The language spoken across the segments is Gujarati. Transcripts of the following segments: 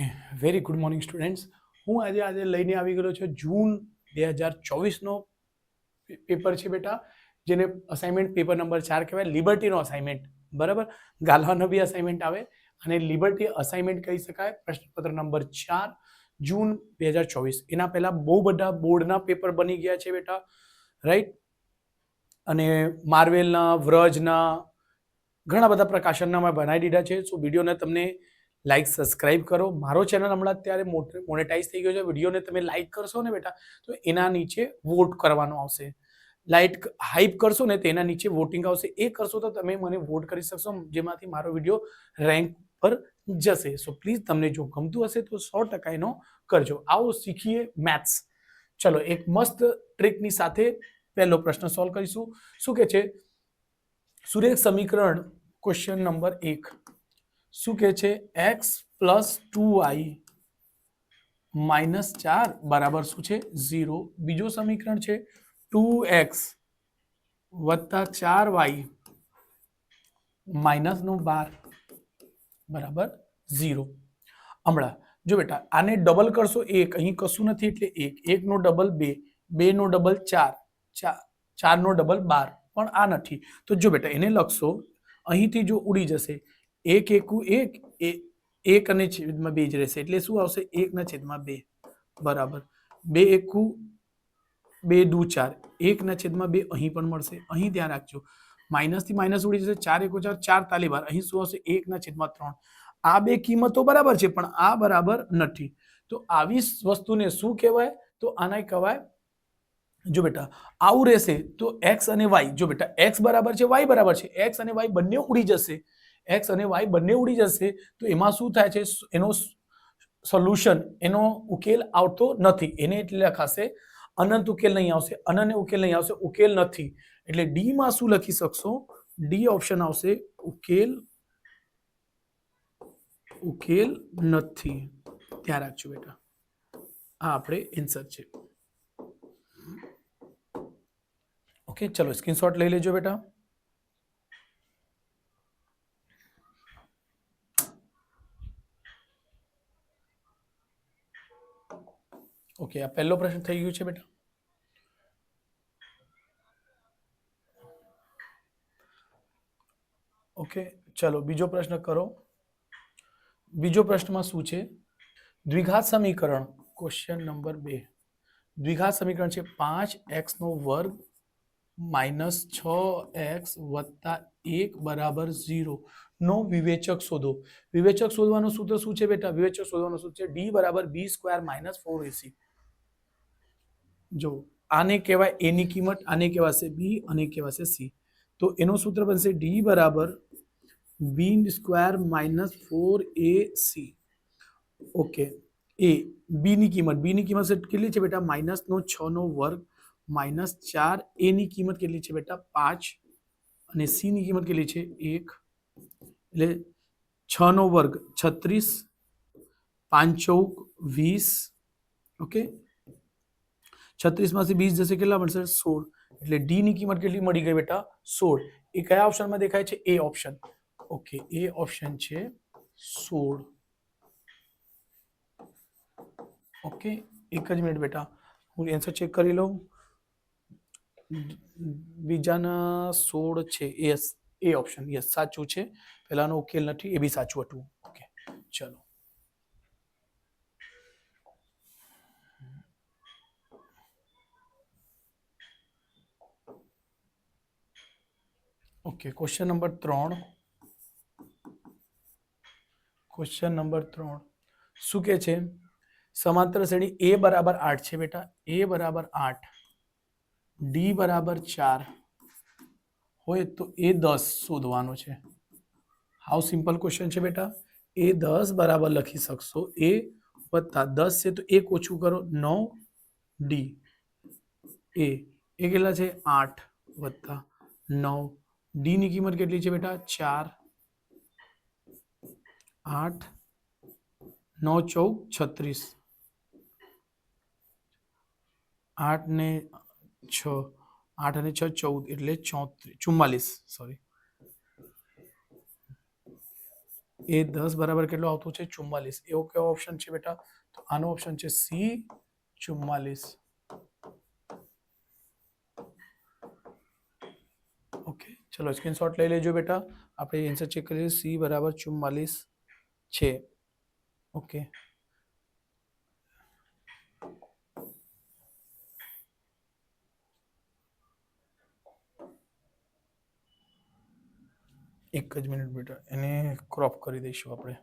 Okay, very good morning students. હું આજે લઈને આવી ગયો છું જૂન 2024નો પેપર છે બેટા, જેને અસાઇનમેન્ટ પેપર નંબર 4 કહેવાય. લિબર્ટીનો અસાઇનમેન્ટ, બરાબર. ગાલ્વાનો બી અસાઇનમેન્ટ આવે અને લિબર્ટી અસાઇનમેન્ટ કહી શકાય. પ્રશ્નપત્ર નંબર 4 જૂન 2024. એના પહેલા બહુ બધા બોર્ડના પેપર બની ગયા છે બેટા, રાઈટ. અને માર્વેલના, વ્રજના ઘણા બધા પ્રકાશનના મેં બનાવી દીધા છે. સો વિડીયોને તમને લાઈક સબસ્ક્રાઇબ કરો. મારો ચેનલ હમણાં અત્યારે મોનેટાઈઝ થઈ ગયો છે. વિડીયોને તમે લાઈક કરશો ને બેટા તો એના નીચે વોટ કરવાનો આવશે. લાઈક હાઈપ કરશો ને તો એના નીચે વોટિંગ આવશે. એ કરશો તો તમે મને વોટ કરી શકશો, જેમાંથી મારો વિડીયો રેન્ક પર જશે. સો પ્લીઝ તમને જો ગમતું હશે તો 100% એનો કરજો. આવો શીખીએ મેથ્સ. ચલો, એક મસ્ત ટ્રીકની સાથે પહેલો પ્રશ્ન સોલ્વ કરીશું. શું કે છે? સુરેખ સમીકરણ ક્વેશ્ચન નંબર 1 શું કે છે? x + 2y - 4 બરાબર શું છે? 0. બીજો સમીકરણ છે 2x + 4y - 12 બરાબર 0. હમણાં જો બેટા, આને ડબલ કરશો 1, અહીં કશું નથી એટલે 1, 1 નો ડબલ 2, 2 નો ડબલ 4, 4 નો ડબલ 12, પણ આ નથી. તો જો બેટા એને લખશો, અહીંથી જો ઉડી જશે 1 એકુ 1, 1 અને છેદમાં 2 જ રહેશે. એટલે શું આવશે? 1/2 બરાબર 2 એકુ 2 દુ 4, 1/2 અહીં પણ મળશે. અહીં ધ્યાન રાખજો, માઇનસ થી માઇનસ ઉડી જશે. 4 એકુ 4, 4 તાલી 12, અહીં શું આવશે? 1/3. આ બે કિંમતો બરાબર છે પણ આ બરાબર નથી. તો આવી વસ્તુને શું કહેવાય? તો આને કહેવાય, જો બેટા આવું રહેશે તો x અને y, જો બેટા x બરાબર છે, y બરાબર છે, x અને y બંને ઉડી જશે. x અને y બંને ઉડી જશે તો એમાં શું થાય છે? એનો સોલ્યુશન, એનો ઉકેલ આવતો નથી. એને એટલે લખાશે અનંત ઉકેલ નહીં આવશે. અનન્ય ઉકેલ નહીં આવશે, ઉકેલ નથી. એટલે ડી માં શું લખી શકશો? ડી ઓપ્શન આવશે, ઉકેલ નથી. ધ્યાન રાખજો બેટા, આ આપણે આન્સર છે. ઓકે, ચલો સ્ક્રીનશોટ લઈ લેજો બેટા. ઓકે, આ પહેલો પ્રશ્ન થઈ ગયો છે બેટા. ઓકે, ચલો બીજો પ્રશ્ન કરો. બીજો પ્રશ્નમાં શું છે? દ્વિઘાત સમીકરણ ક્વેશ્ચન નંબર 2. દ્વિઘાત સમીકરણ છે 5x² - 6x + 1 = 0 નો વિવેચક શોધો. વિવેચક શોધવાનું સૂત્ર શું છે બેટા? વિવેચક શોધવાનું સૂત્ર છે d = b² - 4ac. જો આને કહેવાય a ની કિંમત, આને કહેવાશે b અને કહેવાશે c. તો એનું સૂત્ર બનશે d = b² - 4ac. ઓકે, એ b ની કિંમત કેટલી છે બેટા? -6² - 4. a ની કિંમત કેટલી છે બેટા? 5. અને c ની કિંમત કેટલી છે? 1. એટલે 6² 36, 5 × 4 = 20. ઓકે, 36 માંથી 20 જશે, કેટલા મળશે? 16. એટલે ડી ની કિંમત કેટલી મળી ગઈ બેટા? 16. એ કયા ઓપ્શનમાં દેખાય છે? એ ઓપ્શન. ઓકે, એ ઓપ્શન છે 16. ઓકે, એક જ મિનિટ બેટા, હું આન્સર ચેક કરી લઉં. બીજાના 16 છે. યસ, એ ઓપ્શન યસ સાચું છે. પહેલાનો ઉકેલ નથી, એ બી સાચું હતું. ઓકે, ચલો. Okay, question number 3. Question number 3 શું કે છે? સમાંતર શ્રેણી a = 8 છે બેટા. a = 8, d = 4 હોય તો a 10 શોધવાનો છે. હાઉ સિમ્પલ ક્વેશ્ચન છે બેટા. a 10 બરાબર લખી શકશો, a + 10 છે તો 1 ઓછું કરો 9, d એ કેટલા છે? 8 + 9. d ની કિંમત કેટલી છે બેટા? 4. 8, 9 × 4 = 36. 8 ને 6, 8 અને 6 = 14, એટલે 44. સોરી, એ 10 બરાબર કેટલો આવતો છે 44. એવો કેવો ઓપ્શન છે બેટા? તો આનો ઓપ્શન છે સી 44. ઓકે, ચલો સ્ક્રીનશોટ લઈ લેજો બેટા. આપણે આન્સર ચેક કરીએ. સી બરાબર 44 છે. ઓકે, એક જ મિનિટ બેટા, એને ક્રોપ કરી દઈશું આપણે.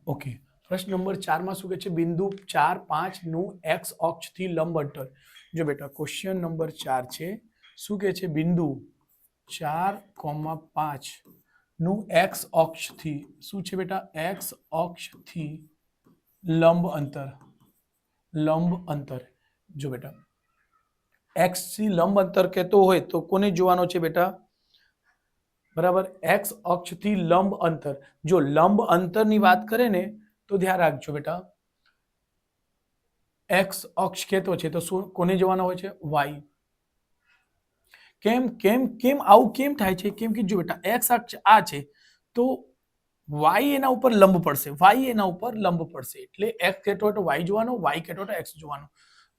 ઓકે, પ્રશ્ન નંબર 4 માં શું કહે છે? બિંદુ 4, 5 નું એક્સ અક્ષથી લંબ અંતર. જો બેટા ક્વેશ્ચન નંબર 4 છે. શું કહે છે? બિંદુ 4,5 નું એક્સ અક્ષથી, શું છે બેટા? એક્સ અક્ષથી લંબ અંતર. લંબ અંતર. જો બેટા એક્સ થી લંબ અંતર કહેતો હોય તો કોને જોવાનો છે બેટા? બરાબર, એક્સ અક્ષથી લંબ અંતર. જો લંબ અંતરની વાત કરે ને તો ધ્યાન રાખજો બેટા, એક્સ અક્ષ કહેતો છે તો શું કોને જોવાનો હોય છે? વાય. કેમ કેમ કેમ આવું કેમ થાય છે? કેમ કે જો બેટા એક્સ અક્ષ આ છે તો વાય એના ઉપર લંબ પડશે. વાય એના ઉપર લંબ પડશે. એટલે એક્સ કહેતો હોય તો વાય જોવાનો, વાય કહેતો હોય તો એક્સ જોવાનો.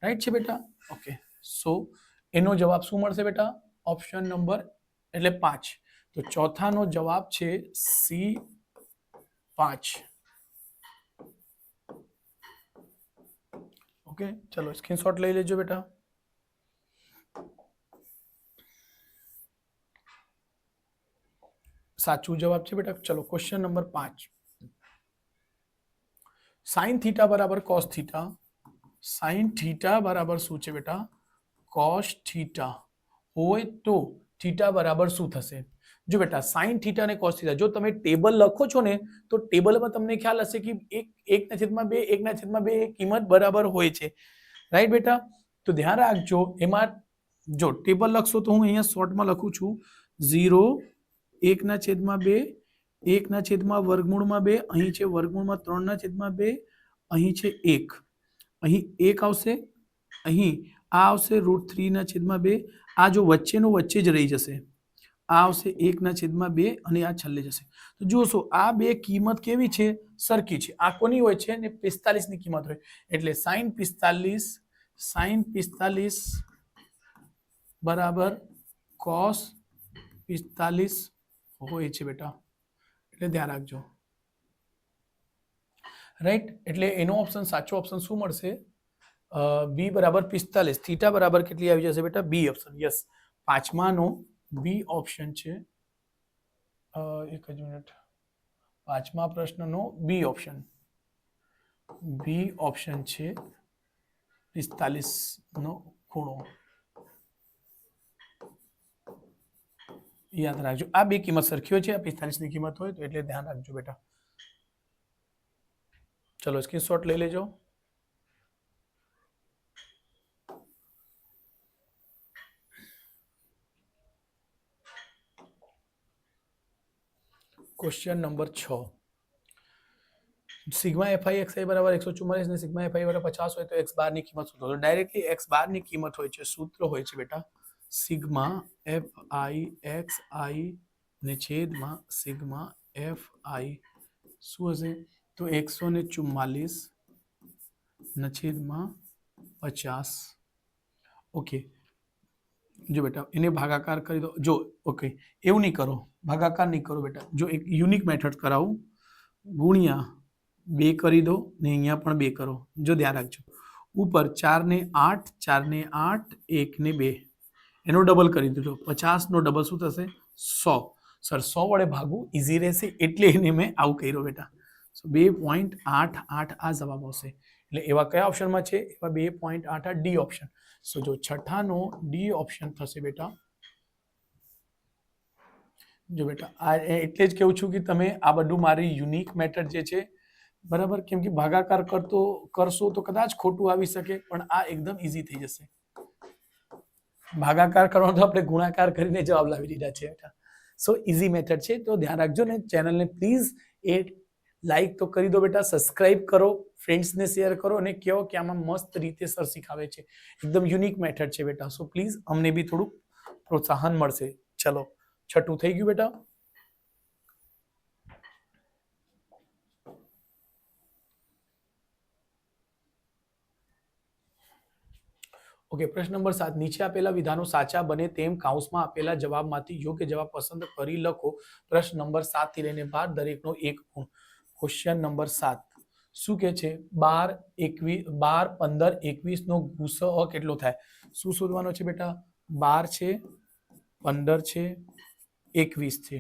રાઈટ છે બેટા? ઓકે, સો એનો જવાબ શું મળશે બેટા? ઓપ્શન નંબર એટલે 5. તો ચોથાનો જવાબ છે સી 5. ઓકે, ચલો સ્ક્રીનશોટ લઈ લેજો બેટા. સાચું જવાબ છે બેટા. ચલો ક્વેશ્ચન નંબર 5. સાइन थीटा बराबर cos थीटा. साइन थीटा बराबर શું છે બેટા? cos थीटा હોય તો थीटा બરાબર શું થશે? જો બેટા સાइन थीटा અને cos थीटा જો તમે ટેબલ લખો છો ને તો ટેબલમાં તમને ખ્યાલ હશે કે 1/2 1/2 એ કિંમત બરાબર હોય છે. રાઈટ બેટા? તો ધ્યાન રાખજો, એમાં જો ટેબલ લખશો તો હું અહીંયા શોર્ટમાં લખું છું 0 1/2 1/√2, અહીં છે વર્ગમૂળમાં 3/2, અહીં છે 1, અહીં 1 આવશે, અહીં આ આવશે √3/2. આ જો વચ્ચેનું વચ્ચે જ રહી જશે, આ આવશે 1/2 અને આ છેલ્લે જશે. તો જોશો આ બે કિંમત કેવી છે? સરખી છે. આ કોની હોય છે? ને 45 ની કિંમત હોય. એટલે sin 45 બરાબર cos 45 હોય છે બેટા. એટલે ધ્યાન રાખજો. રાઈટ? એટલે એનો ઓપ્શન સાચો ઓપ્શન શું મળશે? બી બરાબર 45. થીટા બરાબર કેટલી આવી જશે બેટા? B option. યસ, પાંચમાનો બી ઓપ્શન છે. એક જ મિનિટ. પાંચમા પ્રશ્નનો બી ઓપ્શન. બી ઓપ્શન છે 45 નો ખૂણો. યાદ રાખજો, આ બે કિંમત સરખી હોય છે. આ 45 ની કિંમત હોય તો એટલે ધ્યાન રાખજો બેટા. ચલો સ્ક્રીનશોટ લઈ લેજો. Question number 6. Sigma F I X I बराबर 144 ने सिग्मा एफ आई बराबर 50 હોય તો x બાર ની કિંમત શોધો. તો ડાયરેક્ટલી x બાર ની કિંમત હોય છે, સૂત્ર હોય છે બેટા સિગ્મા એફ આઈ એક્સ આઈ ને છેદમાં સિગ્મા એફ આઈ શું હશે? તો 144 ને છેદમાં 50. ઓકે, જો બેટા એને ભાગાકાર કરી દો. જો ઓકે, એવું નહીં કરો, ભાગાકાર નહીં કરો બેટા. જો એક યુનિક મેથડ કરાવું, ગુણ્યા 2 કરી દો ને અહીંયા પણ 2 કરો. જો ધ્યાન રાખજો, ઉપર 4 ને 8, 4 ને 8, 1 ને 2 એનો ડબલ કરી દીધો. 50 નો ડબલ શું થશે? 100. સર 100 વડે ભાગવું ઈઝી રહેશે એટલે એને મેં આવું કર્યું બેટા. સો 2.88 આ જવાબ આવશે. એટલે એવા કયા ઓપ્શનમાં છે? એવા 2.88 ડી ઓપ્શન. સો જો છઠ્ઠાનો ડી ઓપ્શન થશે બેટા. જો બેટા આ એટલે જ કહું છું કે તમે આ બધું મારી યુનિક મેથડ જે છે બરાબર, કેમ કે ભાગાકાર કરશો તો કદાચ ખોટું આવી શકે, પણ આ એકદમ ઈઝી થઈ જશે. ભાગાકાર કરવાનો તો આપણે ગુણાકાર કરીને જવાબ લાવી દીધા છે બેટા. સો ઈઝી મેથડ છે, તો ધ્યાન રાખજો ને. ચેનલને પ્લીઝ એ લાઈક તો કરી દો બેટા, સબસ્ક્રાઇબ કરો, ફ્રેન્ડ્સને શેર કરો અને કહો કે આમાં મસ્ત રીતે સર શીખાવે છે, એકદમ યુનિક મેથડ છે બેટા. સો પ્લીઝ અમને બી થોડું પ્રોત્સાહન મળશે. ચલો, છઠ્ઠું થઈ ગયું બેટા. ઓકે, પ્રશ્ન નંબર 7, નીચે આપેલા વિધાનો સાચા બને તેમ કૌંસમાં આપેલા જવાબમાંથી યોગ્ય જવાબ પસંદ કરી લખો. પ્રશ્ન નંબર 7 થી લઈને 12 દરેકનો એક ગુણ. ક્વેશ્ચન નંબર 7 શું કે છે? 12, 21, 12, 15, 21 નો ગુસઅ કેટલો થાય? શું શોધવાનો છે બેટા? 12 છે, 15 છે, 21 છે,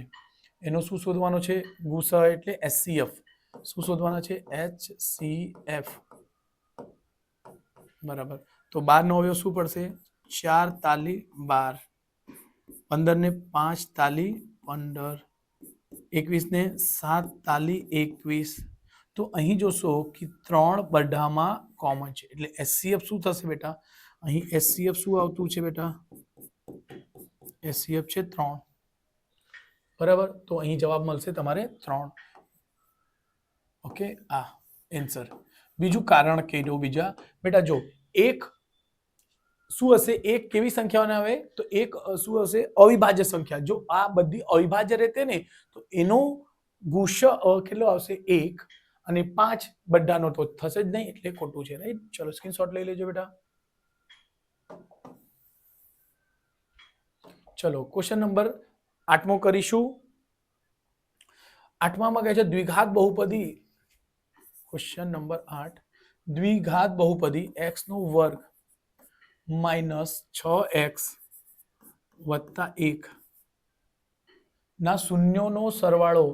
એનો શું શોધવાનો છે? ગુસઅ એટલે HCF. શું શોધવાનો છે? HCF. બરાબર. તો 12 નો અવયવ શું પડશે? 4 તાલી 12, 15 ને 5 તાલી 15, 21 ને 7 તાલી 21. તો અહીં જોશો કે 3 બધામાં કોમન છે એટલે HCF શું થશે બેટા? અહીં HCF શું આવતું છે બેટા? HCF છે 3. બરાબર. તો અહીં જવાબ મળશે તમારે 3. ઓકે, આ આન્સર. બીજું કારણ કહી દઉં બીજા બેટા. જો એક શું હશે? એક કેવી સંખ્યાઓને આવે? તો એક શું હશે? અવિભાજ્ય સંખ્યા. જો આ બધી અવિભાજ્ય રહેતે ને તો એનો ગુસઅ કેટલો આવશે? 1. અને 5 બધાનો તો થશે જ નહીં એટલે ખોટું છે, રાઈટ? ચલો સ્ક્રીનશોટ લઈ લેજો બેટા. ચલો ક્વેશ્ચન નંબર 8મો કરીશું. 8મામાં કહે છે દ્વિઘાત બહુપદી. ક્વેશ્ચન નંબર 8, દ્વિઘાત બહુપદી x નો વર્ગ માઇનસ 6x વત્તા 1 ના શૂન્યોનો સરવાળો.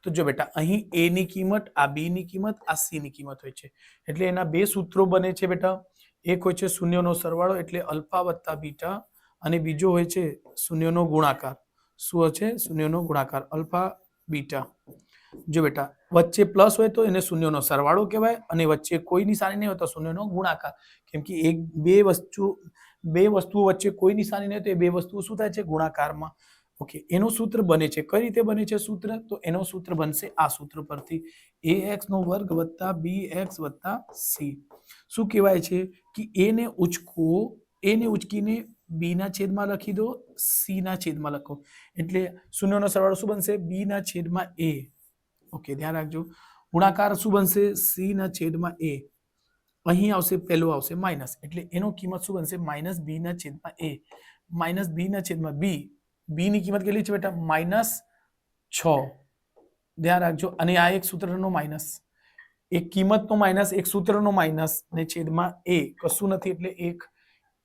તો જો બેટા અહીં a ની કિંમત, આ b ની કિંમત, આ c ની કિંમત હોય છે એટલે એના બે સૂત્રો બને છે બેટા. એક હોય છે શૂન્યનો સરવાળો એટલે અલ્ફા વત્તા બીટા, અને બીજો હોય છે શૂન્યનો ગુણાકાર. શું હોય છે? શૂન્યનો ગુણાકાર, અલ્ફા બીટા. જો બેટા વચ્ચે પ્લસ હોય તો એને શૂન્યનો સરવાળો કહેવાય, અને વચ્ચે કોઈ નિશાની નહીં હોય તો શૂન્યનો ગુણાકાર. કેમ કે બે વસ્તુઓ વચ્ચે કોઈ નિશાની નહીં તો એ બે વસ્તુઓ શું થાય છે? ગુણાકારમાં. ઓકે, એનું સૂત્ર બને છે. કઈ રીતે બને છે સૂત્ર? તો એનો સૂત્ર બનશે આ સૂત્ર પરથી, ax નો વર્ગ વત્તા bx વત્તા c. શું કહેવાય છે કે a ને ઉચકીને b ના છેદમાં લખી દો, c ના છેદમાં લખો એટલે શૂન્યનો સરવાળો શું બનશે? b ના છેદમાં a. ઓકે, ધ્યાન રાખજો. ગુણાકાર શું બનશે? c ના છેદમાં a. અહીં આવશે, પહેલું આવશે માઇનસ એટલે એનો કિંમત શું બનશે? માઇનસ b ના છેદમાં a, માઇનસ b ના છેદમાં b. b ની કિંમત કેટલી છે બેટા? -6. ધ્યાન રાખજો. અને આ એક સૂત્રનો માઇનસ, એક કિંમતનો માઇનસ, એક સૂત્રનો માઇનસ ને છેદમાં a કશું નથી એટલે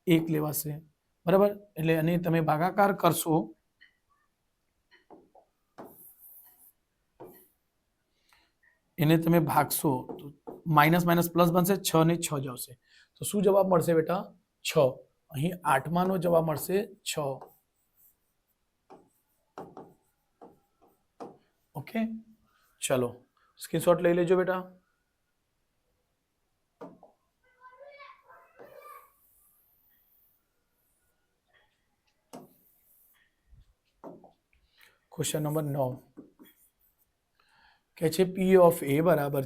એક લેવાશે. બરાબર. એટલે અને તમે ભાગાકાર કરશો એને તમે ભાગશો તો માઇનસ માઇનસ પ્લસ બનશે, 6 ને 6 જ આવશે. તો શું જવાબ મળશે બેટા? 6. અહીં 8માનો જવાબ મળશે 6. ઓકે, ચલો સ્ક્રીનશોટ લઈ લેજો બેટા. ક્વેશ્ચન નંબર 9 કે છે P ઓફ A બરાબર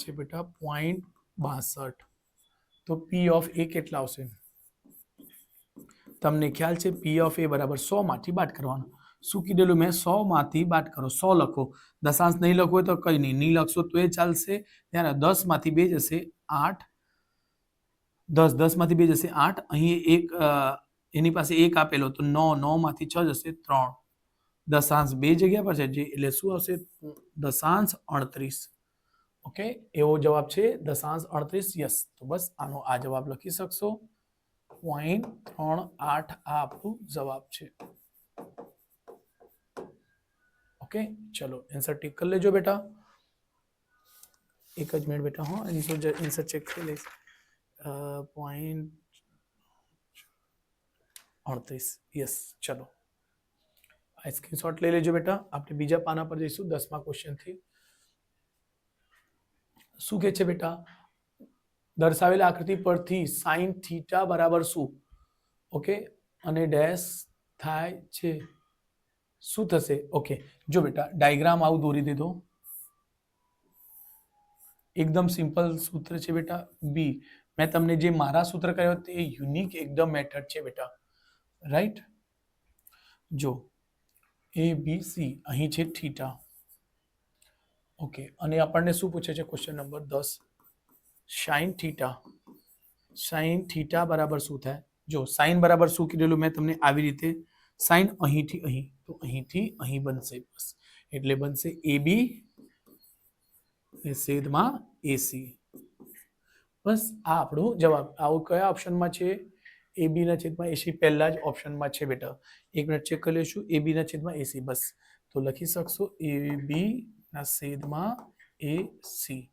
છે બેટા 0.62. તો P ઓફ A કેટલા આવશે? તમને ખ્યાલ છે P ઓફ A બરાબર 100 માંથી બાદ કરવાનું. શું કીધેલું મેં? 100 માંથી બાદ કરો. 100 લખો, દશાંશ નહીં લખો હોય તો કઈ નહીં લખશો તો એ ચાલશે. ત્યારે 10 માંથી 2 જશે 8, 10 માંથી 2 જશે 8. અહીં એક એની પાસે 1 આપેલો તો 9 માંથી 6 જશે 3. દશાંશ 2 જગ્યા પર છે એટલે શું આવશે? દશાંશ 38. ઓકે, એવો જવાબ છે દશાંશ 38. યસ. તો બસ આનો આ જવાબ લખી શકશો. 0.38 આ આપણું જવાબ છે. ઓકે, ચલો આન્સર ટીક કરી લેજો બેટા. એક જ મિનિટ બેટા. હા, આન્સર ચેક કરી લઈશ. 0.38. યસ. ચલો આ સ્ક્રીનશોટ લઈ લેજો બેટા. આપણે બીજા પાના પર જઈશું 10મા ક્વેશ્ચનથી. શું કહે છે બેટા? દર્શાવેલ આકૃતિ પરથી sin થીટા બરાબર શું? ઓકે, અને ડેશ થાય છે શું થશે? ઓકે, જો બેટા ડાયાગ્રામ આવું દોરી દીધો, એકદમ સિમ્પલ સૂત્ર છે બેટા. બી, મેં તમને જે મારા સૂત્ર કહ્યો તે યુનિક એકદમ મેથડ છે બેટા, રાઈટ. જો એ બી સી અહીં છે થીટા. ઓકે, અને આપણને શું પૂછે છે? Question number 10, sine theta. Sine theta બરાબર શું થાય? જો સાઇન બરાબર શું કીધેલું મેં તમને આવી રીતે, સાઇન અહીંથી અહીં, તો અહીંથી અહીં બનશે, બસ. એટલે બનશે એ બી છેદમાં એસી. બસ આ આપણો જવાબ. આવું કયા ઓપ્શનમાં છે? એ બી ના છેદમાં એસી પહેલા જ ઓપ્શનમાં છે બેટા. એક મિનિટ ચેક કરી લઈશું. એ બી ના છેદમાં એસી, બસ. તો લખી શકશો એ બી ના છેદમાં એસી.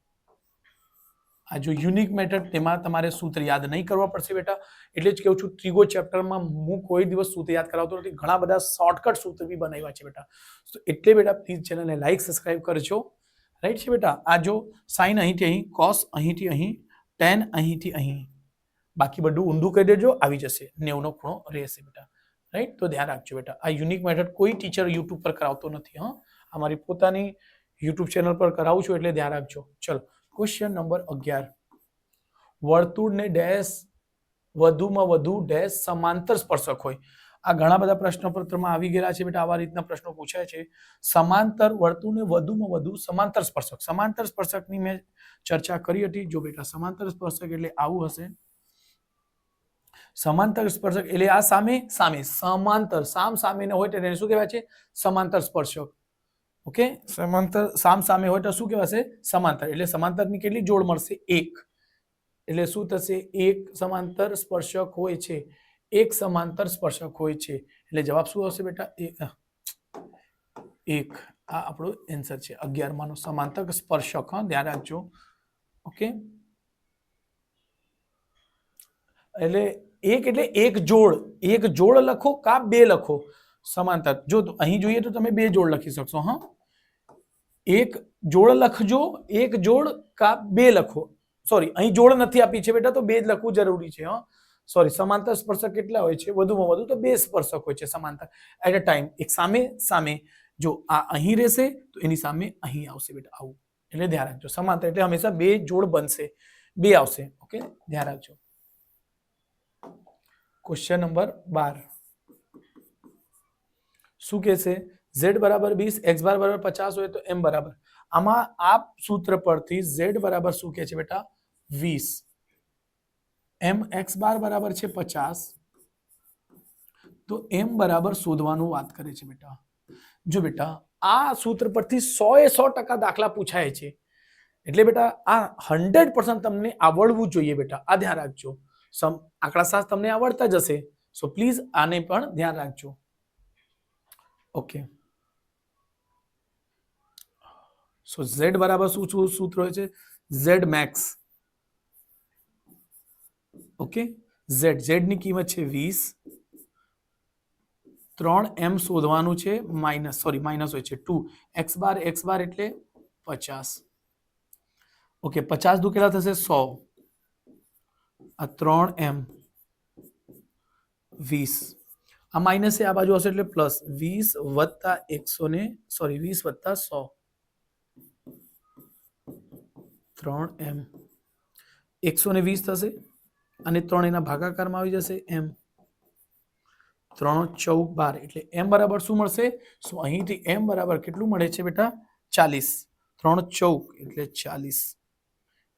આ જો યુનિક મેથડ, તેમાં તમારે સૂત્ર યાદ નહીં કરવા પડશે બેટા. એટલે જ કહું છું, ત્રીગો ચેપ્ટરમાં હું કોઈ દિવસ સૂત્ર યાદ કરાવતો નથી. ઘણા બધા શોર્ટકટ સૂત્ર બી બનાવ્યા છે બેટા. તો એટલે બેટા પ્લીઝ ચેનલને લાઈક સબસ્ક્રાઇબ કરજો, રાઈટ છે બેટા. આ જો સાઇન અહીંથી અહીં, કોસ અહીંથી અહીં, ટેન અહીંથી અહીં, બાકી બધું ઊંધું કરી દેજો, આવી જશે 90 નો ખૂણો રહેશે બેટા, રાઈટ. તો ધ્યાન રાખજો બેટા. આ યુનિક મેથડ કોઈ ટીચર યુટ્યુબ પર કરાવતો નથી. હા, અમારી પોતાની યુટ્યુબ ચેનલ પર કરાવું છું, એટલે ધ્યાન રાખજો. ચલો, ક્વેશ્ચન નંબર 11, વર્તુળને ડેશ વધુમાં વધુ ડેશ સમાંતર સ્પર્શક હોય. આ ઘણા બધા પ્રશ્નપત્રમાં આવી ગયેલા છે બેટા. આવા રીતના પ્રશ્નો પૂછાય છે. સમાંતર વર્તુળને વધુમાં વધુ સમાંતર સ્પર્શક. સમાંતર સ્પર્શકની મેં ચર્ચા કરી હતી. જો બેટા સમાંતર સ્પર્શક એટલે આવું હશે. સમાંતર સ્પર્શક એટલે આ સામે સામે, સમાંતર સામ સામે હોય તો એને શું કહેવાય છે? સમાંતર સ્પર્શક. ઓકે, સમાંતર સામ સામે હોય તો શું કહેવાશે? સમાંતર. એટલે સમાંતરની કેટલી જોડ મળશે? એક. એટલે શું થશે? એક સમાંતર સ્પર્શક હોય છે. એક સમાંતર સ્પર્શક હોય છે. એટલે જવાબ શું આવશે બેટા? એક. આ આપણો આન્સર છે 11 માનો સમાંતર સ્પર્શક. હા, ધ્યાન રાખજો. ઓકે, એટલે એક એટલે એક જોડ. એક જોડ લખો કા બે લખો સમાંતર. જો અહીં જોઈએ તો તમે બે જોડ લખી શકશો. હા, એક જોડ લખજો, એક જોડ કા બે લખો. સોરી, અહીં જોડ નથી આપી છે બેટા, તો બે જ લખવું જરૂરી છે. હા, સોરી. સમાંતર સ્પર્શક કેટલા હોય છે? વધુમાં વધુ તો બે સ્પર્શક હોય છે સમાંતર એટ અ ટાઈમ. એક સામે સામે. જો આ અહીં રહેશે તો એની સામે અહીં આવશે બેટા, આવું. એટલે ધ્યાન રાખજો. સમાંતર એટલે હંમેશા બે જોડ બનશે, બે આવશે. ઓકે, ધ્યાન રાખજો. ક્વેશ્ચન નંબર 12, શું કહે છે? z બરાબર 20, x બાર બરાબર 50 હોય તો m બરાબર. આમાં આ સૂત્ર પરથી z બરાબર શું કહે છે બેટા? 20. m x બાર બરાબર છે 50, તો m બરાબર શોધવાનું વાત કરે છે બેટા. જો બેટા આ સૂત્ર પરથી 100% દાખલા પૂછાય છે. એટલે બેટા આ 100% તમને આવડવું જોઈએ બેટા. આ ધ્યાન રાખજો. આંકડાશાસ્ત્ર તમને આવડતા જ હશે, સો પ્લીઝ આને પણ ધ્યાન રાખજો. ઓકે, સો z બરાબર શું સૂત્ર હોય છે? z max. ઓકે, z ની કિંમત છે 20. 3m શોધવાનું છે. માઇનસ હોય છે 2. x બાર એટલે 50. ઓકે, 50 દુ કેટલા થશે? 100. આ 3m 20. આ માઇનસ છે, આ બાજુ હશે એટલે પ્લસ. 20 વત્તા 20 વત્તા 100. 3m 120 થશે, અને 3 એના ભાગાકારમાં આવી જશે m. 3 14 12 એટલે m બરાબર શું મળશે? સો અહીંથી m બરાબર કેટલું મળે છે બેટા? 40. 3 14 એટલે 40.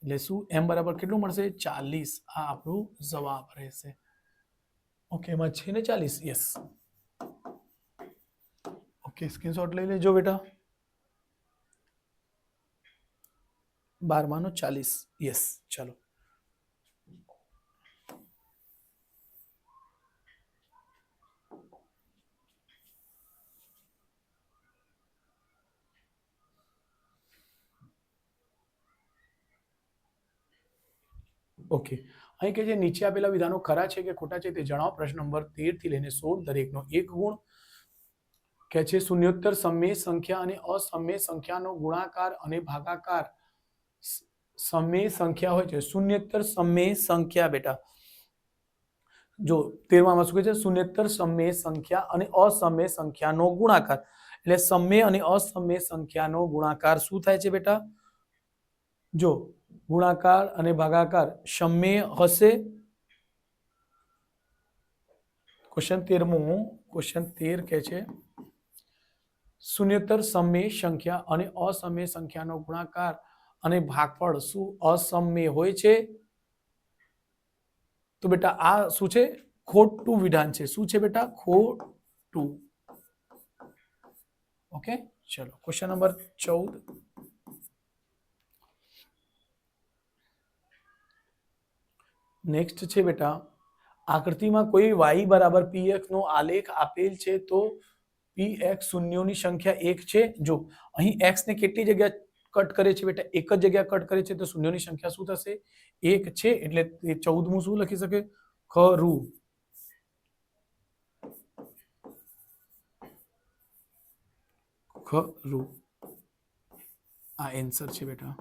એટલે શું m બરાબર કેટલું મળશે? 40. આ આપણું જવાબ રહેશે. ઓકે, એમાં છે ને 40? યસ. ઓકે, સ્ક્રીનશોટ લઈ લેજો બેટા. 12 નો 40. યસ. ચલો, ઓકે. અહીં કે જે નીચે આપેલા વિધાનો ખરા છે કે ખોટા છે તે જણાવો. પ્રશ્ન નંબર 13 થી લઈને 16 દરેકનો એક ગુણ. કે છે શૂન્યોત્તર સમય સંખ્યા અને અસમય સંખ્યાનો ગુણાકાર અને ભાગાકાર સમય સંખ્યા હોય છે. શૂન્યોત્તર સમય સંખ્યા બેટા જો 13માં શું કહે છે, શૂન્યેતર સમય સંખ્યા અને અસમય સંખ્યાનો ગુણાકાર. એટલે સમય અને અસમય સંખ્યાનો ગુણાકાર શું થાય છે બેટા? જો ગુણાકાર અને ભાગાકાર સમય હશે. ક્વેશ્ચન 13મું, ક્વેશ્ચન 13 કહે છે શૂન્યેતર સમય સંખ્યા અને અસમય સંખ્યાનો ગુણાકાર અને ભાગફળ શું અસમય હોય છે? તો બેટા આ શું છે? ખોટું વિધાન છે. શું છે બેટા? ખોટું. ઓકે, ચલો ક્વેશ્ચન નંબર 14. નેક્સ્ટ છે બેટા, આકૃતિમાં કોઈ y બરાબર px નો આલેખ આપેલ છે તો px શૂન્યોની સંખ્યા 1 છે. જો અહીં x ને કેટલી જગ્યા કટ કરે છે બેટા? એક જ જગ્યા કટ કરે છે તો શૂન્યોની સંખ્યા શું થશે? 1 છે. એટલે 14મું શું લખી શકે? ખરું. ખરું આ આન્સર છે બેટા.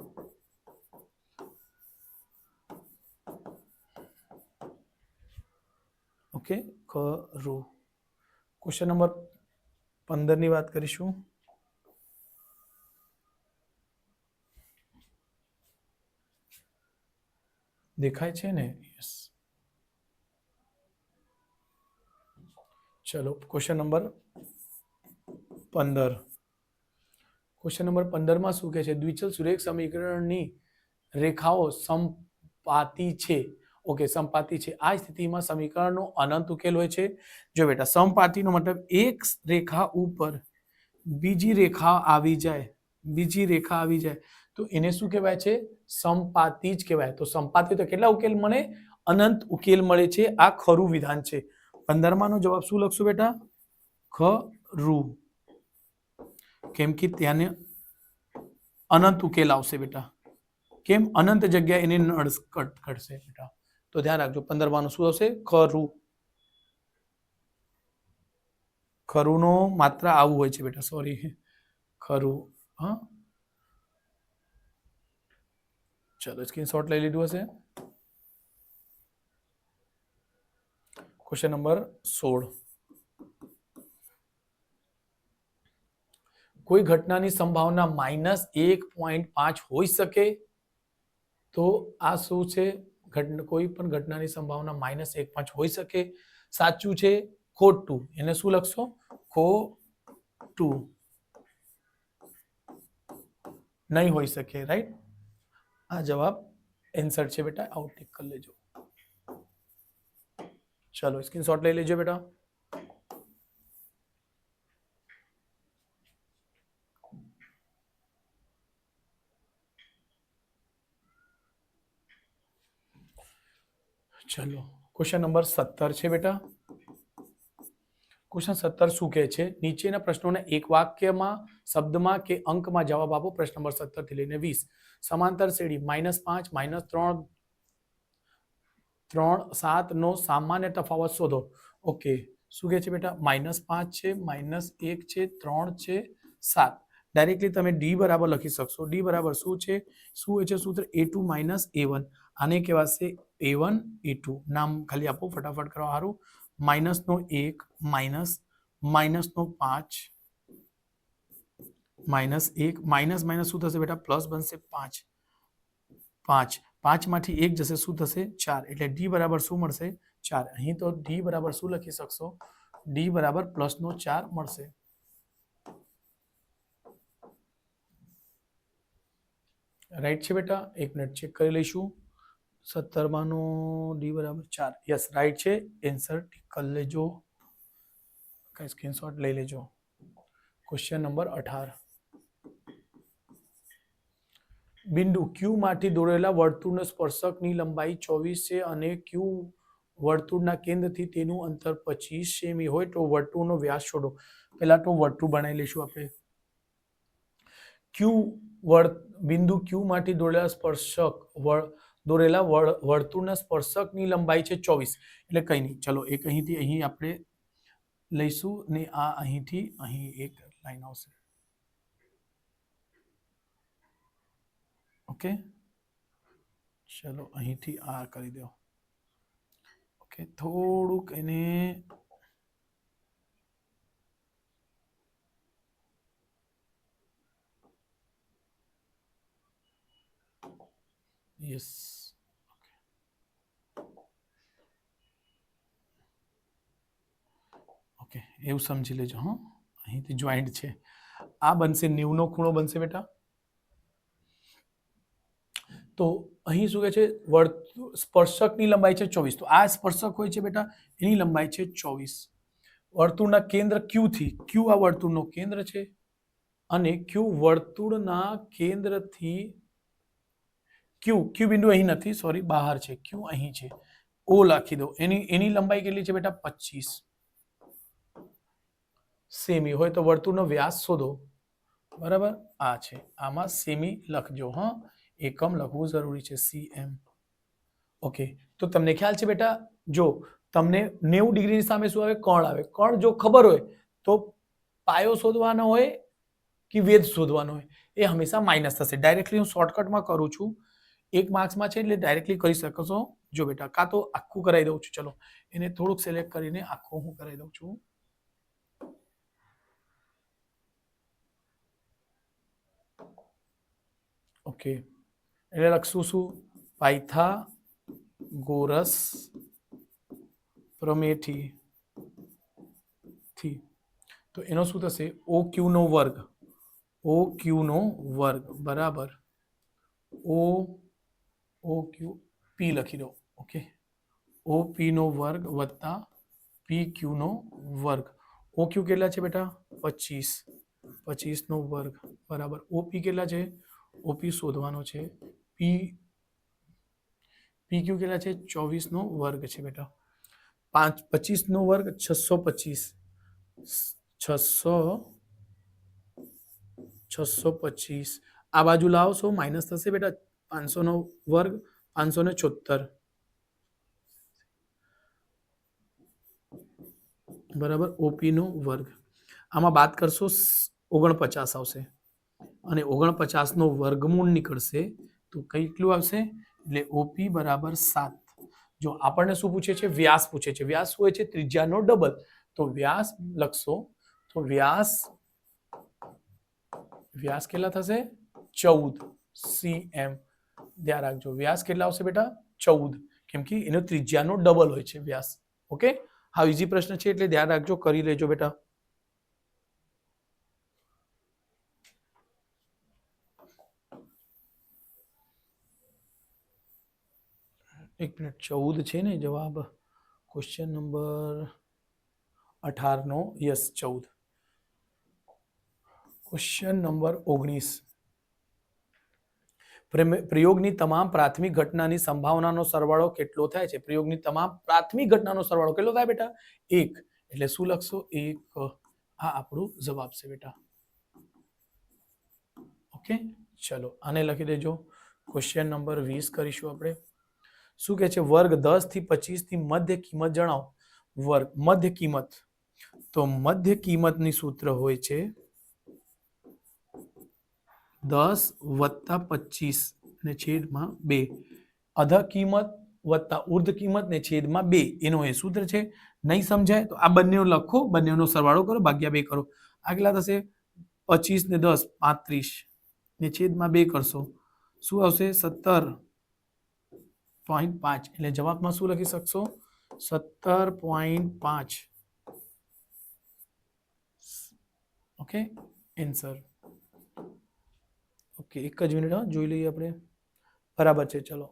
ઓકે, ખરું. ક્વેશ્ચન નંબર 15 ની વાત કરીશું. દેખાય છે ને? યસ. ચલો ક્વેશ્ચન નંબર 15. ક્વેશ્ચન નંબર 15 માં શું કહે છે? દ્વિચલ સુરેખ સમીકરણની રેખાઓ સમપાતી છે. ઓકે, સમપાતી છે. આ સ્થિતિમાં સમીકરણનો અનંત ઉકેલ હોય છે. જો બેટા, સમપાતીનો મતલબ એક રેખા ઉપર બીજી રેખા આવી જાય, બીજી રેખા આવી જાય તો એને શું કહેવાય છે? સમપાતી જ કહેવાય. તો સમપાતી તો કેટલા ઉકેલ મળે? અનંત ઉકેલ મળે છે. આ ખરું વિધાન છે. 15માં નો જવાબ શું લખશું બેટા? ખરું. કેમ કે ત્યાં અનંત ઉકેલ આવશે બેટા. કેમ? અનંત જગ્યા એને નળ કટ કરશે બેટા. તો ધ્યાન રાખજો. 15માં નું શું આવશે? ખરું. ખરું નો માત્ર આવું હોય છે બેટા. સોરી, ખરું. હા, ચલો સ્ક્રીનશોટ લઈ લીધું હશે. Question number 16. કોઈ ઘટનાની સંભાવના -1.5 હોઈ શકે તો આ શું છે? કોઈ પણ ઘટનાની સંભાવના -1.5 હોઈ શકે. સાચું છે, ખોટું? એને શું લખશો? ખોટું. નહીં હોઈ શકે. રાઈટ. આ જવાબ આન્સર છે બેટા. આઉટ ટિક કરી લેજો. ચલો સ્ક્રીનશોટ લઈ લેજો બેટા. ચલો ક્વેશ્ચન નંબર 17 છે બેટા. ક્વેશ્ચન 17 શું કહે છે? નીચેના પ્રશ્નોને એક વાક્યમાં, શબ્દમાં કે અંકમાં જવાબ આપો. પ્રશ્ન નંબર 17 થી લઈને 20. સમાંતર શ્રેણી -5, -3, 7 નો સામાન્ય તફાવત શોધો. ઓકે, શું કહે છે બેટા? -5 છે, -1 છે, 3 છે, 7. ડાયરેક્ટલી તમે ડી બરાબર લખી શકશો. ડી બરાબર શું છે? શું હોય છે સૂત્ર? A2 - A1. આને કહેવાશે A1 A2. નામ ખાલી આપો ફટાફટ કરવા સારું. -1 માઇનસ -5 -1 માઇનસ માઇનસ શું થશે બેટા? પ્લસ બનશે 5. 5 માંથી 1 જશે, શું થશે? 4. એટલે ડી બરાબર શું મળશે? 4. અહીં તો ડી બરાબર શું લખી શકશો? ડી બરાબર +4 મળશે. રાઈટ છે બેટા? એક મિનિટ ચેક કરી લઈશું. 17માં નો ડી બરાબર 4. યસ, રાઈટ છે. આન્સર ટિક કરી લેજો. કઈ સ્ક્રીનશોટ લઈ લેજો. Question number 18. બિંદુ ક્યુ માંથી દોરેલા વર્તુળનો સ્પર્શકની લંબાઈ 24 છે અને ક્યુ વર્તુળના કેન્દ્રથી તેનું અંતર 25 સેમી હોય તો વર્તુળનો વ્યાસ શોધો. પહેલા તો વર્તુળ બનાવી લઈશું આપણે. બિંદુ ક્યુ માંથી દોરેલા વર્તુળના સ્પર્શકની લંબાઈ છે 24. એટલે કઈ નહીં. ચલો એક અહીંથી અહીં આપણે લઈશું ને આ અહીંથી અહીં એક લાઈન આવશે. ઓકે, ચલો અહીંથી આ કરી દો. ઓકે, ઓકે, થોડુંક એને યસ, ઓકે, એવું સમજી લેજો. હા, અહીંથી જોઈન્ટ છે. આ બનશે 90 નો ખૂણો બનશે બેટા. તો અહીં શું કહે છે, સ્પર્શકની લંબાઈ છે 24. તો આ સ્પર્શક હોય છે બેટા, એની લંબાઈ છે 24. વર્તુળના કેન્દ્ર ક્યુ થી, ક્યુ આ વર્તુળનો કેન્દ્ર છે અને ક્યુ વર્તુળના કેન્દ્રથી ક્યુ બિંદુ અહીં નથી, સોરી, બહાર છે. ક્યુ અહીં છે, ઓ લખી દો. એની લંબાઈ કેટલી છે બેટા? 25 સેમી. હોય તો વર્તુળનો વ્યાસ શોધો. બરાબર, આ છે. આમાં સેમી લખજો. હા, એકમ લખવું જરૂરી છે, cm. ઓકે, તો તમને ખ્યાલ છે બેટા, જો તમને 90 ડિગ્રીની સામે શું આવે? કોણ આવે. કોણ જો ખબર હોય તો પાયો શોધવાનો હોય કે વેધ શોધવાનો હોય, એ હંમેશા માઇનસ થશે. ડાયરેક્ટલી હું શોર્ટકટમાં કરું છું, 1 માર્ક્સમાં છે એટલે ડાયરેક્ટલી કરી શકો છો. જો બેટા, કાં તો આખું કરાવી દઉં છું. ચલો, એને થોડુંક સિલેક્ટ કરીને આખું હું કરાવી દઉં છું. ઓકે, એટલે લખશું શું? પાયથાગોરસ પ્રમેયથી તો એનો શું થશે? ઓ ક્યુ નો વર્ગ. ઓ ક્યુ નો વર્ગ બરાબર ઓ ક્યુ પી લખી દો. ઓકે, ઓ પી નો વર્ગ વત્તા પી ક્યુ નો વર્ગ. ઓ ક્યુ કેટલા છે બેટા? 25 નો વર્ગ બરાબર. ઓપી કેટલા છે? ઓપી શોધવાનો છે. પી ક્યુ કેટલા છે? 24 નો વર્ગ છે બેટા. 25 નો વર્ગ 625. 625 આ બાજુ લાવશો, માઇનસ થશે બેટા. 500 નો વર્ગ 576 બરાબર. ઓપી નો વર્ગ આમાં બાદ કરશો 49 આવશે અને 49 નો વર્ગમૂળ નીકળશે તો કેટલું આવશે? એટલે ઓપી બરાબર 7. જો આપણને શું પૂછે છે? વ્યાસ પૂછે છે. વ્યાસ શું હોય છે? ત્રિજ્યાનો ડબલ. તો વ્યાસ લખશો તો વ્યાસ કેટલા થશે? 14 cm. ધ્યાન રાખજો, વ્યાસ કેટલા આવશે બેટા? 14, કેમ કે એનો ત્રિજ્યાનો ડબલ હોય છે વ્યાસ. ઓકે, હા, ઈઝી પ્રશ્ન છે એટલે ધ્યાન રાખજો, કરી લેજો બેટા. એક મિનિટ, 14 છે ને જવાબ? ક્વેશ્ચન નંબર 18 નો યસ 14. Question number 19. પ્રયોગની તમામ પ્રાથમિક ઘટનાની સંભાવનાનો સરવાળો કેટલો થાય છે? પ્રયોગની તમામ પ્રાથમિક ઘટનાનો સરવાળો કેટલો થાય બેટા? 1. એટલે શું લખશો? 1. આ આપણું જવાબ છે બેટા. ઓકે, ચલો આને લખી દેજો. ક્વેશ્ચન નંબર 20 કરીશું આપણે. શું કહે છે? વર્ગ 10 થી 25 થી મધ્ય કિંમત જણાવો. વર્ગ મધ્ય કિંમત, તો મધ્ય કિંમતની સૂત્ર હોય છે 10 વત્તા 25 ને છેદમાં 2. અધ કિંમત વત્તા ઉર્ધ કિંમત ને છેદમાં 2 એનો એ સૂત્ર છે. નહીં સમજાય તો આ બંને લખો, બંનેનો સરવાળો કરો, ભાગ્યા 2 કરો. આ કેટલા થશે? 25 ને 10 35 ને છેદમાં 2 કરશો, શું આવશે? 17.5. એટલે જવાબમાં શું લખી શકશો? 17.5. Okay, answer. ઓકે, એક જ મિનિટ, હા, જોઈ લઈએ આપણે. બરાબર છે, ચલો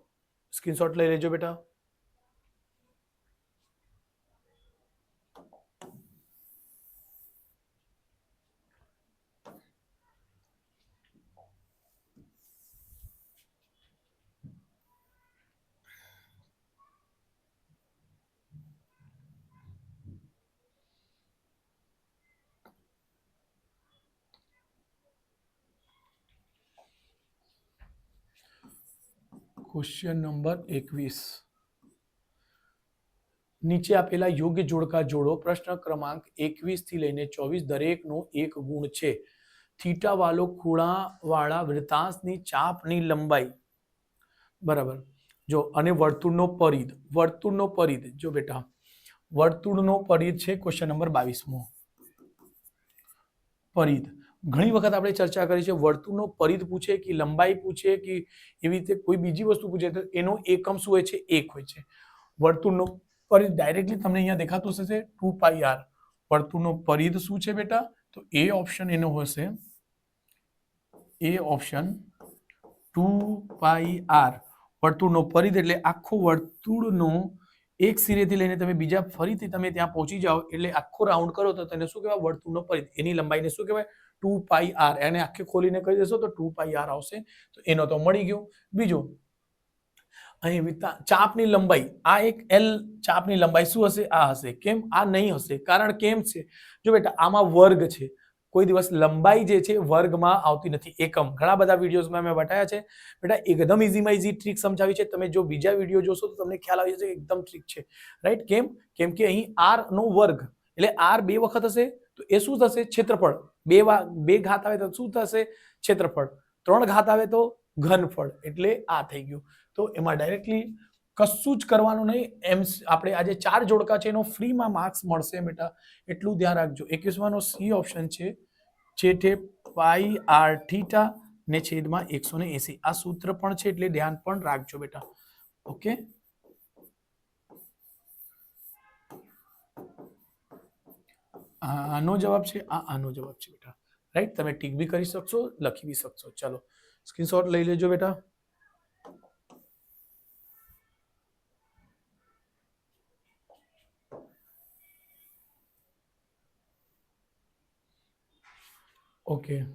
સ્ક્રીનશોટ લઈ લેજો બેટા. Question number 21. નીચે આપેલા યોગ્ય જોડકા જોડો. પ્રશ્ન ક્રમાંક 21 થી લઈને 24 દરેકનો એક ગુણ છે. થીટા વાળો ખૂણા વાળા વૃત્તાંશની ચાપની લંબાઈ બરાબર. જો અને વર્તુળનો પરિધ જો બેટા વર્તુળનો પરિધ છે ક્વેશ્ચન નંબર 22મો પરિધ ઘણી વખત આપણે ચર્ચા કરી છે વર્તુળનો પરિધ પૂછે કે લંબાઈ પૂછે કે એવી રીતે કોઈ બીજી વસ્તુ પૂછે તો એનો એકમ શું હોય છે 1 હોય છે વર્તુળનો પરિધ ડાયરેક્ટલી તમને અહીંયા દેખાતું હશે 2πr વર્તુળનો પરિધ શું છે બેટા તો એ ઓપ્શન એનો હશે એ ઓપ્શન 2πr વર્તુળનો પરિધ એટલે આખો વર્તુળનો એક સિરેથી લઈને તમે બીજા ફરીથી તમે ત્યાં પહોંચી જાઓ એટલે આખો રાઉન્ડ કરો તો તેને શું કહેવાય વર્તુળનો પરિધ એની લંબાઈને શું કહેવાય 2πr એને આખે ખોલીને કહી દેશો તો 2πr આવશે તો એનો તો મળી ગયો બીજો અહીં ચાપની લંબાઈ આ એક L ચાપની લંબાઈ શું હશે આ હશે કેમ આ નહીં હશે કારણ કેમ છે જો બેટા આમાં વર્ગ છે કોઈ દિવસ લંબાઈ જે છે વર્ગમાં આવતી નથી એકમ ઘણા બધા વિડીયોઝમાં મેં બતાવ્યા છે બેટા એકદમ ઇઝીમાં ઇઝી ટ્રીક સમજાવી છે તમે જો બીજા વિડીયો જોશો તો તમને ખ્યાલ આવી જશે એકદમ ટ્રીક છે રાઈટ કેમ કે અહીં r નો વર્ગ એટલે r 2 વખત હશે તો એ શું થશે ક્ષેત્રફળ બે ઘાત આવે તો શું થશે ક્ષેત્રફળ 3 ઘાત આવે તો ઘનફળ એટલે આ થઈ ગયું તો એમાં ડાયરેક્ટલી કશું જ કરવાનું નહીં એમ આપણે આજે 4 જોડકા છે એનો ફ્રીમાં માર્ક્સ મળશે બેટા એટલું ધ્યાન રાખજો 21નો સી ઓપ્શન છે છેટે પાઈ આર થીટા ને છેદમાં 180 આ સૂત્ર પણ છે એટલે ધ્યાન પણ રાખજો બેટા ઓકે આનો જવાબ છે આનો જવાબ છે બેટા રાઈટ તમે ટીક બી કરી શકશો લખી બી શકશો ચલો સ્ક્રીનશોટ લઈ લેજો બેટા ઓકે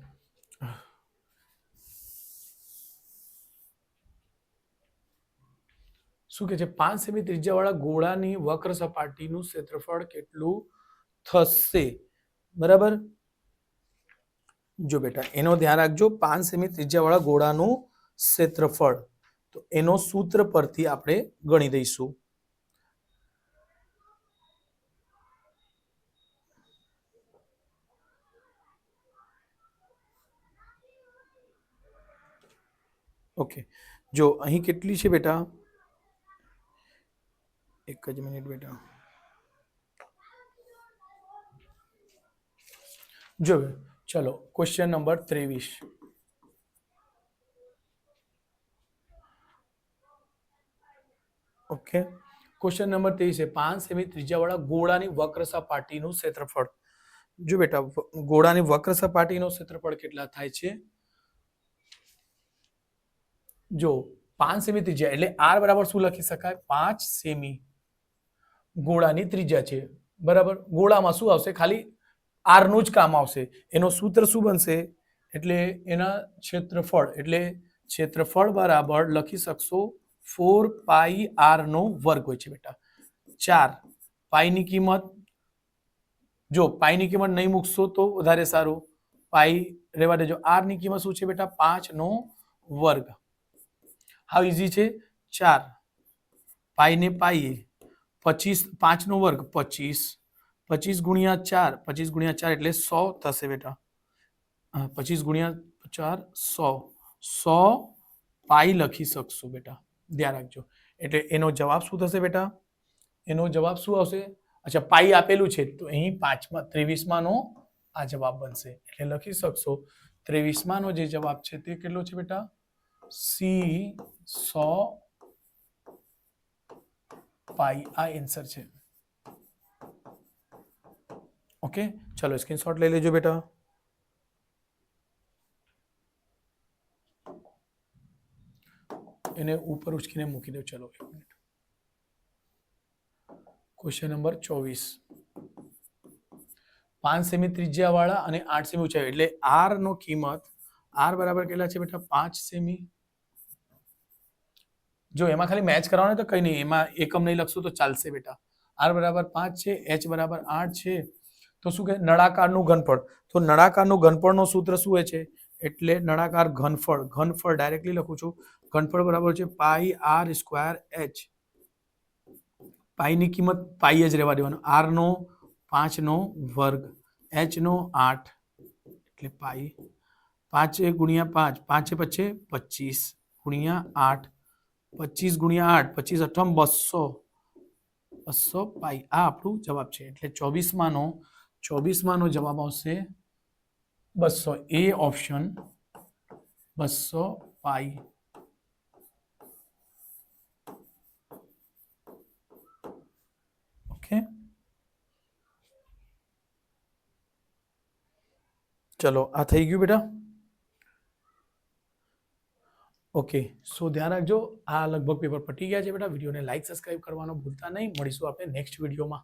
શું કે છે 5 સેમી ત્રિજ્યાવાળા ગોળાની વક્ર સપાટીનું ક્ષેત્રફળ કેટલું થશે બરાબર જો બેટા એનો ધ્યાન રાખજો 5 સેમી ત્રિજ્યાવાળા ગોળાનું ક્ષેત્રફળ તો એનો સૂત્ર પરથી આપણે ગણી દઈશું ઓકે જો અહીં કેટલી છે બેટા એક જ મિનિટ બેટા જો ચલો question number 23 okay question number 23 છે 5 સેમી ત્રિજ્યાવાળા ગોળાની વક્ર સપાટીનું ક્ષેત્રફળ જો બેટા ગોળાની વક્ર સપાટીનું ક્ષેત્રફળ કેટલા થાય છે જો 5 સેમી ત્રિજ્યા એટલે r બરાબર શું લખી શકાય 5 સેમી ગોળાની ત્રિજ્યા છે બરાબર ગોળામાં શું આવશે ખાલી r નું જ કામ આવશે એનો સૂત્ર શું બનશે એટલે એના ક્ષેત્રફળ બરાબર લખી શકશો 4πr નો વર્ગ હોય છે બેટા 4 પાઈની કિંમત જો પાઈની કિંમત નહીં મૂકશો તો વધારે સારું પાઈ રહેવા દેજો r ની કિંમત શું છે બેટા 5 નો વર્ગ હાઉ ઇઝી છે 4 પાઈ ને પાઈએ 25 5 નો વર્ગ 25 ગુણ્યા 4 25 ગુણ્યા 4 એટલે 100 થશે બેટા 25 ગુણ્યા 4 100 પાઈ લખી શકશો બેટા ધ્યાન રાખજો એટલે એનો જવાબ શું થશે બેટા એનો જવાબ શું આવશે અચ્છા પાઈ આપેલું છે તો અહીં 23માં નો આ જવાબ બનશે એટલે લખી શકશો 23માં નો જે જવાબ છે તે કેટલો છે બેટા સી 100 પાઈ આ આન્સર છે ઓકે ચલો સ્ક્રીનશોટ લઈ લેજો બેટા એને ઉપર ઉચકીને મૂકી દો ચલો 1 મિનિટ ક્વેશ્ચન નંબર 24 5 સેમી ત્રિજ્યા વાળા અને 8 સેમી ઊંચાઈ એટલે r નો કિંમત r બરાબર કેટલા છે બેટા 5 સેમી જો એમાં ખાલી મેચ કરવાનો તો કઈ નહીં એમાં એકમ નહીં લખશો તો ચાલશે બેટા r બરાબર 5 છે h બરાબર 8 છે તો શું કે નળાકારનું ઘનફળ તો નળાકારનું ઘનફળનો સૂત્ર શું હોય છે એટલે નળાકાર ઘનફળ ડાયરેક્ટલી લખું છું ઘનફળ બરાબર છે પાઈ r સ્ક્વેર h પાઈની કિંમત પાઈ જ રહેવા દેવાનો r નો 5 નો વર્ગ h નો 8 એટલે પાઈ 5 ગુણ્યા 5 5 પછી 25 ગુણ્યા 8 25 ગુણ્યા 8, 25 અઠમ 200, 200 પાઈ, આ આપણું જવાબ છે. એટલે 24માંનો જવાબ આવશે 200. એ ઓપ્શન 200 પાઈ. ઓકે, ચલો આ થઈ ગયું બેટા. ઓકે, સો ધ્યાન રાખજો. આ લગભગ પેપર પટી ગયા છે બેટા. વિડીયોને લાઈક સબસ્ક્રાઇબ કરવાનો ભૂલતા નહીં. મળીશું આપણે નેક્સ્ટ વિડીયોમાં.